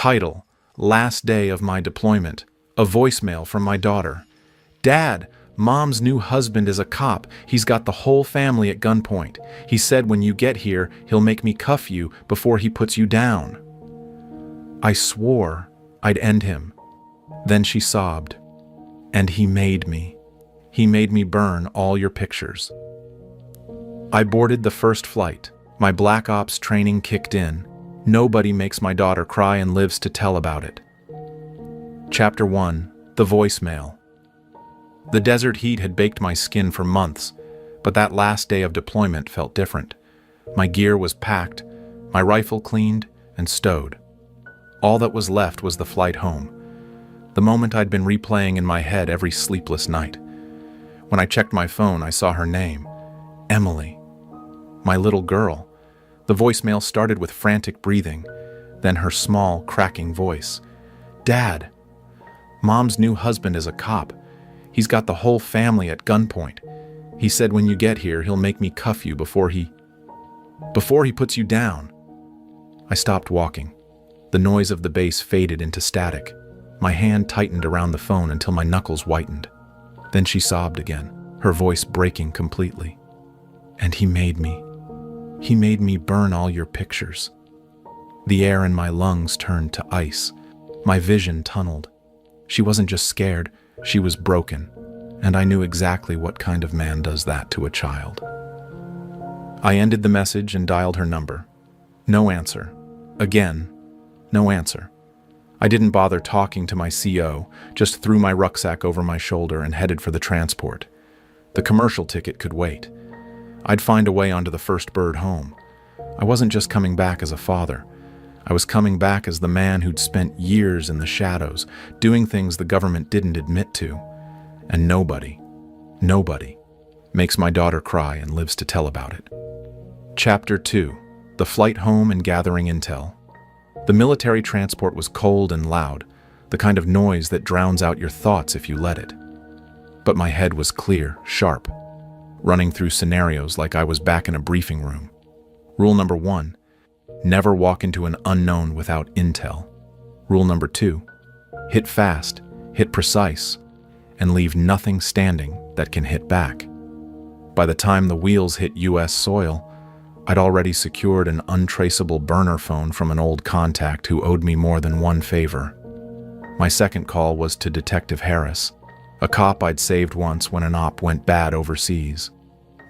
Title: Last Day of My Deployment. A voicemail from my daughter. Dad, Mom's new husband is a cop. He's got the whole family at gunpoint. He said when you get here, he'll make me cuff you before he puts you down. I swore I'd end him. Then she sobbed. And he made me. He made me burn all your pictures. I boarded the first flight. My Black Ops training kicked in. Nobody makes my daughter cry and lives to tell about it. Chapter 1. The Voicemail. The desert heat had baked my skin for months, but that last day of deployment felt different. My gear was packed, my rifle cleaned and stowed. All that was left was the flight home, the moment I'd been replaying in my head every sleepless night. When I checked my phone, I saw her name, Emily. My little girl. The voicemail started with frantic breathing, then her small, cracking voice. Dad, Mom's new husband is a cop. He's got the whole family at gunpoint. He said when you get here, he'll make me cuff you before he puts you down. I stopped walking. The noise of the bass faded into static. My hand tightened around the phone until my knuckles whitened. Then she sobbed again, her voice breaking completely. And he made me. He made me burn all your pictures. The air in my lungs turned to ice. My vision tunneled. She wasn't just scared, she was broken, and I knew exactly what kind of man does that to a child. I ended the message and dialed her number. No answer. Again, no answer. I didn't bother talking to my CO, just threw my rucksack over my shoulder and headed for the transport. The commercial ticket could wait. I'd find a way onto the first bird home. I wasn't just coming back as a father. I was coming back as the man who'd spent years in the shadows, doing things the government didn't admit to. And nobody makes my daughter cry and lives to tell about it. Chapter 2. The Flight Home and Gathering Intel. The military transport was cold and loud, the kind of noise that drowns out your thoughts if you let it. But my head was clear, sharp, running through scenarios like I was back in a briefing room. Rule number 1. Never walk into an unknown without intel. Rule number 2. Hit fast, hit precise, and leave nothing standing that can hit back. By the time the wheels hit US soil, I'd already secured an untraceable burner phone from an old contact who owed me more than one favor. My second call was to Detective Harris, a cop I'd saved once when an op went bad overseas.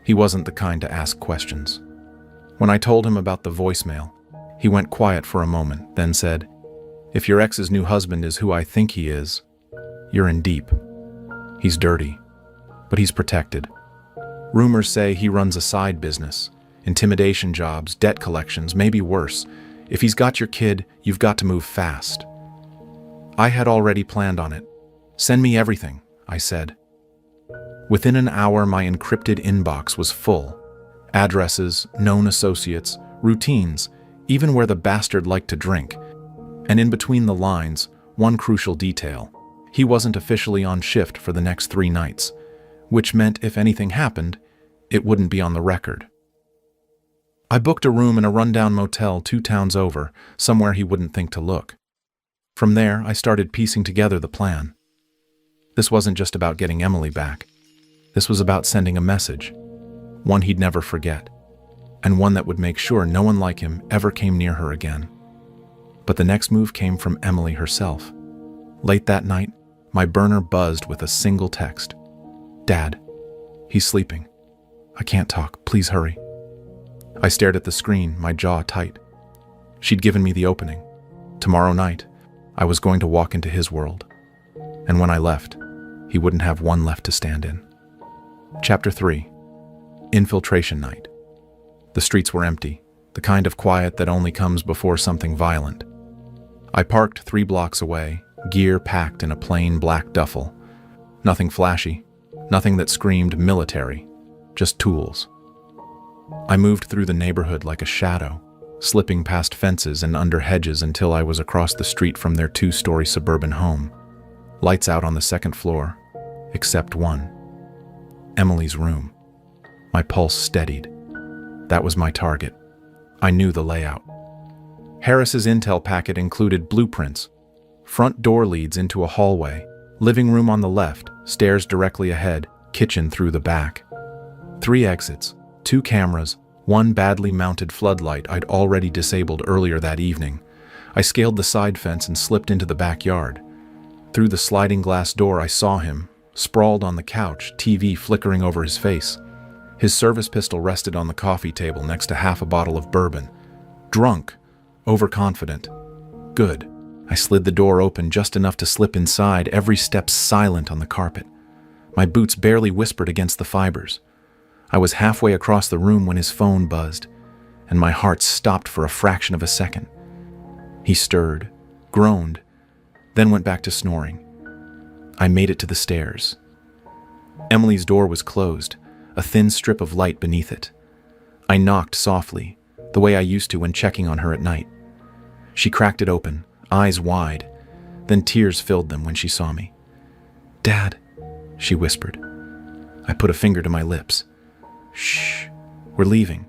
He wasn't the kind to ask questions. When I told him about the voicemail, he went quiet for a moment, then said, "If your ex's new husband is who I think he is, you're in deep. He's dirty, but he's protected. Rumors say he runs a side business, intimidation jobs, debt collections, maybe worse. If he's got your kid, you've got to move fast." I had already planned on it. "Send me everything," I said. Within an hour, my encrypted inbox was full. Addresses, known associates, routines, even where the bastard liked to drink. And in between the lines, one crucial detail. He wasn't officially on shift for the next 3 nights, which meant if anything happened, it wouldn't be on the record. I booked a room in a rundown motel 2 towns over, somewhere he wouldn't think to look. From there, I started piecing together the plan. This wasn't just about getting Emily back. This was about sending a message, one he'd never forget, and one that would make sure no one like him ever came near her again. But the next move came from Emily herself. Late that night, my burner buzzed with a single text. "Dad, he's sleeping. I can't talk. Please hurry." I stared at the screen, my jaw tight. She'd given me the opening. Tomorrow night, I was going to walk into his world. And when I left, he wouldn't have one left to stand in. Chapter 3. Infiltration Night. The streets were empty, the kind of quiet that only comes before something violent. I parked 3 blocks away, gear packed in a plain black duffel. Nothing flashy, nothing that screamed military, just tools. I moved through the neighborhood like a shadow, slipping past fences and under hedges until I was across the street from their 2-story suburban home. Lights out on the 2nd floor, except one. Emily's room. My pulse steadied. That was my target. I knew the layout. Harris's intel packet included blueprints. Front door leads into a hallway, living room on the left, stairs directly ahead, kitchen through the back. 3 exits, 2 cameras, 1 badly mounted floodlight I'd already disabled earlier that evening. I scaled the side fence and slipped into the backyard. Through the sliding glass door I saw him, sprawled on the couch, TV flickering over his face. His service pistol rested on the coffee table next to half a bottle of bourbon. Drunk, overconfident. Good. I slid the door open just enough to slip inside, every step silent on the carpet. My boots barely whispered against the fibers. I was halfway across the room when his phone buzzed, and my heart stopped for a fraction of a second. He stirred, groaned, then went back to snoring. I made it to the stairs. Emily's door was closed, a thin strip of light beneath it. I knocked softly, the way I used to when checking on her at night. She cracked it open, eyes wide, then tears filled them when she saw me. "Dad," she whispered. I put a finger to my lips. "Shh, we're leaving."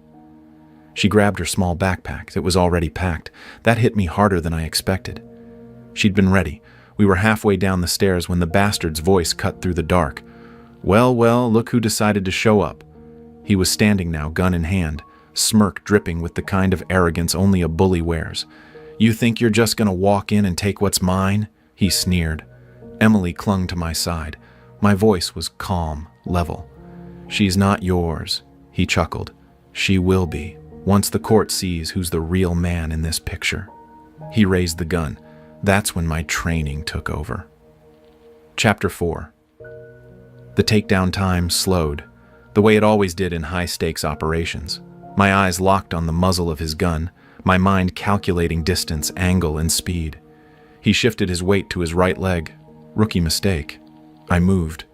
She grabbed her small backpack. It was already packed. That hit me harder than I expected. She'd been ready. We were halfway down the stairs when the bastard's voice cut through the dark. Well, look who decided to show up." He was standing now, gun in hand, smirk dripping with the kind of arrogance only a bully wears. "You think you're just gonna walk in and take what's mine?" he sneered. Emily clung to my side. My voice was calm, level. "She's not yours," he chuckled. "She will be, once the court sees who's the real man in this picture." He raised the gun. That's when my training took over. Chapter 4. The takedown time slowed, the way it always did in high-stakes operations. My eyes locked on the muzzle of his gun, my mind calculating distance, angle, and speed. He shifted his weight to his right leg. Rookie mistake. I moved.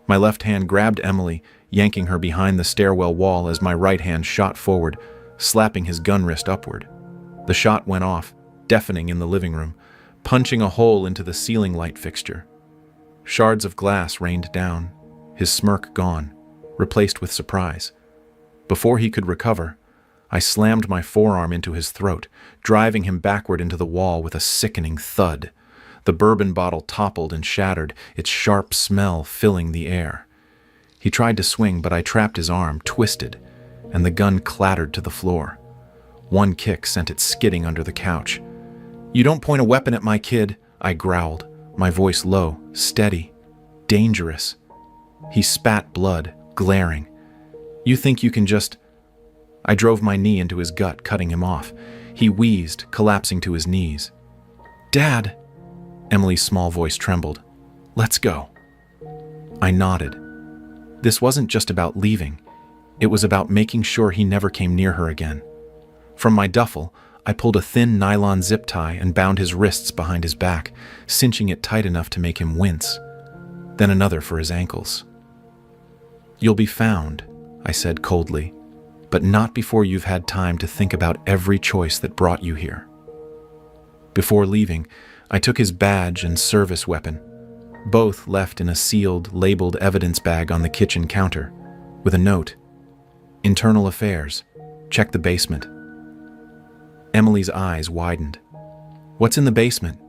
My left hand grabbed Emily, yanking her behind the stairwell wall as my right hand shot forward, slapping his gun wrist upward. The shot went off, deafening in the living room, punching a hole into the ceiling light fixture. Shards of glass rained down, his smirk gone, replaced with surprise. Before he could recover, I slammed my forearm into his throat, driving him backward into the wall with a sickening thud. The bourbon bottle toppled and shattered, its sharp smell filling the air. He tried to swing, but I trapped his arm, twisted, and the gun clattered to the floor. One kick sent it skidding under the couch. "You don't point a weapon at my kid," I growled, my voice low, steady, dangerous. He spat blood, glaring. "You think you can just—" I drove my knee into his gut, cutting him off. He wheezed, collapsing to his knees. "Dad!" Emily's small voice trembled. "Let's go." I nodded. This wasn't just about leaving. It was about making sure he never came near her again. From my duffel, I pulled a thin nylon zip tie and bound his wrists behind his back, cinching it tight enough to make him wince. Then another for his ankles. "You'll be found," I said coldly, "but not before you've had time to think about every choice that brought you here." Before leaving, I took his badge and service weapon, both left in a sealed, labeled evidence bag on the kitchen counter, with a note, "Internal Affairs. Check the basement." Emily's eyes widened. "What's in the basement?"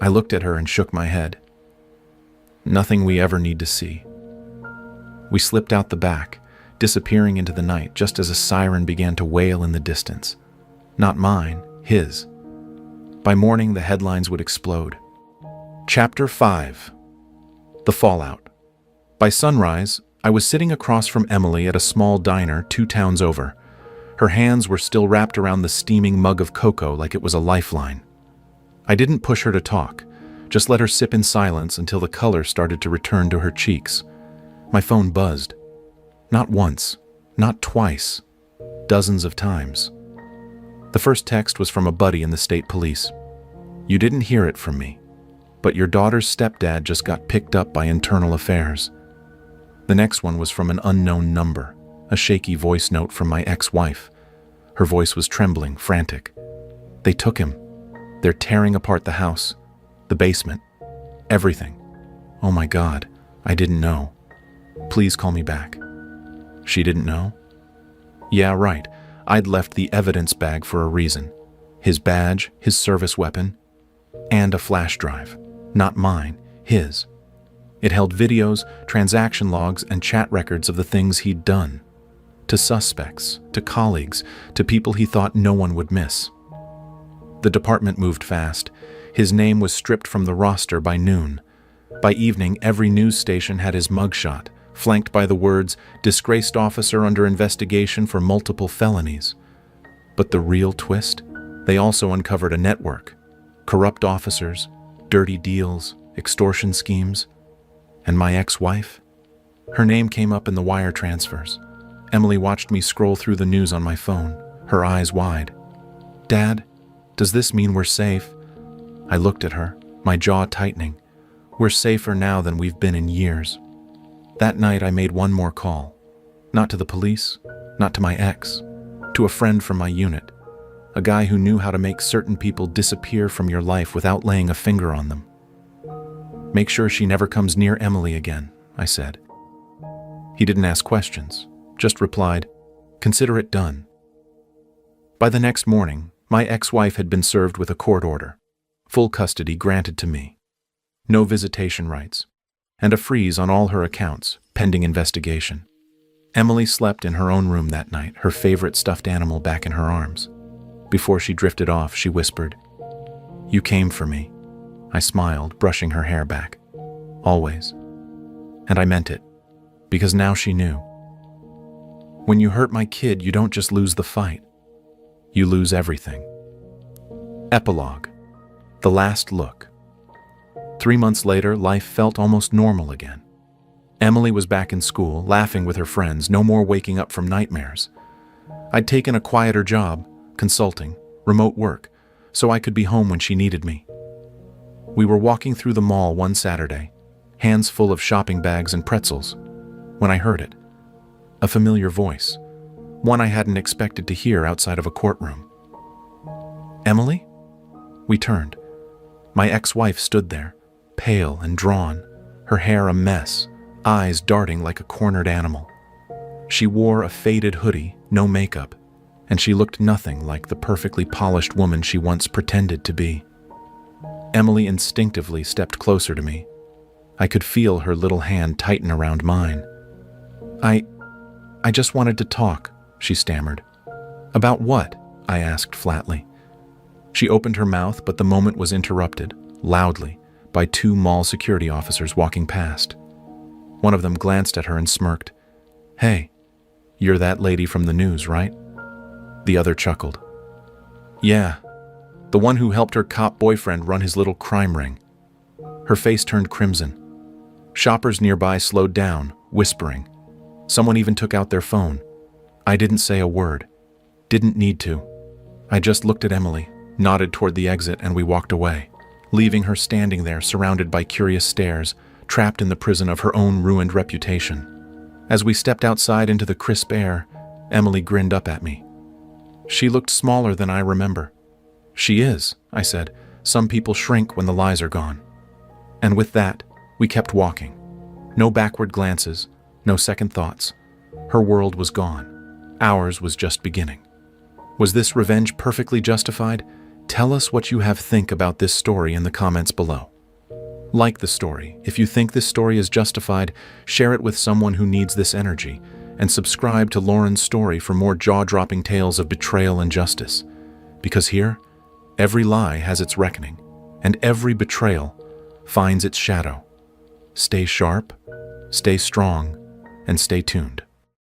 I looked at her and shook my head. "Nothing we ever need to see." We slipped out the back, disappearing into the night just as a siren began to wail in the distance. Not mine, his. By morning, the headlines would explode. Chapter 5. The Fallout. By sunrise, I was sitting across from Emily at a small diner 2 towns over. Her hands were still wrapped around the steaming mug of cocoa like it was a lifeline. I didn't push her to talk, just let her sip in silence until the color started to return to her cheeks. My phone buzzed. Not once, not twice, dozens of times. The first text was from a buddy in the state police. "You didn't hear it from me, but your daughter's stepdad just got picked up by Internal Affairs." The next one was from an unknown number, a shaky voice note from my ex-wife. Her voice was trembling, frantic. "They took him. They're tearing apart the house, the basement, everything. Oh my God, I didn't know. Please call me back." She didn't know? Yeah, right. I'd left the evidence bag for a reason. His badge, his service weapon, and a flash drive. Not mine, his. It held videos, transaction logs, and chat records of the things he'd done. To suspects, to colleagues, to people he thought no one would miss. The department moved fast. His name was stripped from the roster by noon. By evening, every news station had his mugshot, flanked by the words, "Disgraced officer under investigation for multiple felonies." But the real twist? They also uncovered a network. Corrupt officers, dirty deals, extortion schemes. And my ex-wife? Her name came up in the wire transfers. Emily watched me scroll through the news on my phone, her eyes wide. "Dad, does this mean we're safe?" I looked at her, my jaw tightening. We're safer now than we've been in years. That night I made one more call. Not to the police, not to my ex, to a friend from my unit. A guy who knew how to make certain people disappear from your life without laying a finger on them. "Make sure she never comes near Emily again," I said. He didn't ask questions, just replied, "Consider it done." By the next morning, my ex-wife had been served with a court order, full custody granted to me, no visitation rights, and a freeze on all her accounts, pending investigation. Emily slept in her own room that night, her favorite stuffed animal back in her arms. Before she drifted off, she whispered, "You came for me." I smiled, brushing her hair back. "Always." And I meant it, because now she knew. When you hurt my kid, you don't just lose the fight. You lose everything. Epilogue. The last look. 3 months later, life felt almost normal again. Emily was back in school, laughing with her friends, no more waking up from nightmares. I'd taken a quieter job, consulting, remote work, so I could be home when she needed me. We were walking through the mall one Saturday, hands full of shopping bags and pretzels, when I heard it. A familiar voice, one I hadn't expected to hear outside of a courtroom. "Emily?" We turned. My ex-wife stood there, pale and drawn, her hair a mess, eyes darting like a cornered animal. She wore a faded hoodie, no makeup, and she looked nothing like the perfectly polished woman she once pretended to be. Emily instinctively stepped closer to me. I could feel her little hand tighten around mine. I just wanted to talk," she stammered. "About what?" I asked flatly. She opened her mouth, but the moment was interrupted, loudly, by 2 mall security officers walking past. One of them glanced at her and smirked. "Hey, you're that lady from the news, right?" The other chuckled. "Yeah, the one who helped her cop boyfriend run his little crime ring." Her face turned crimson. Shoppers nearby slowed down, whispering. Someone even took out their phone. I didn't say a word. Didn't need to. I just looked at Emily, nodded toward the exit, and we walked away, leaving her standing there surrounded by curious stares, trapped in the prison of her own ruined reputation. As we stepped outside into the crisp air, Emily grinned up at me. She looked smaller than I remember. "She is," I said. "Some people shrink when the lies are gone." And with that, we kept walking. No backward glances, no second thoughts. Her world was gone. Ours was just beginning. Was this revenge perfectly justified? Tell us what you have think about this story in the comments below. Like the story. If you think this story is justified, share it with someone who needs this energy, and subscribe to Lauren's story for more jaw-dropping tales of betrayal and justice. Because here, every lie has its reckoning, and every betrayal finds its shadow. Stay sharp, stay strong, and stay tuned.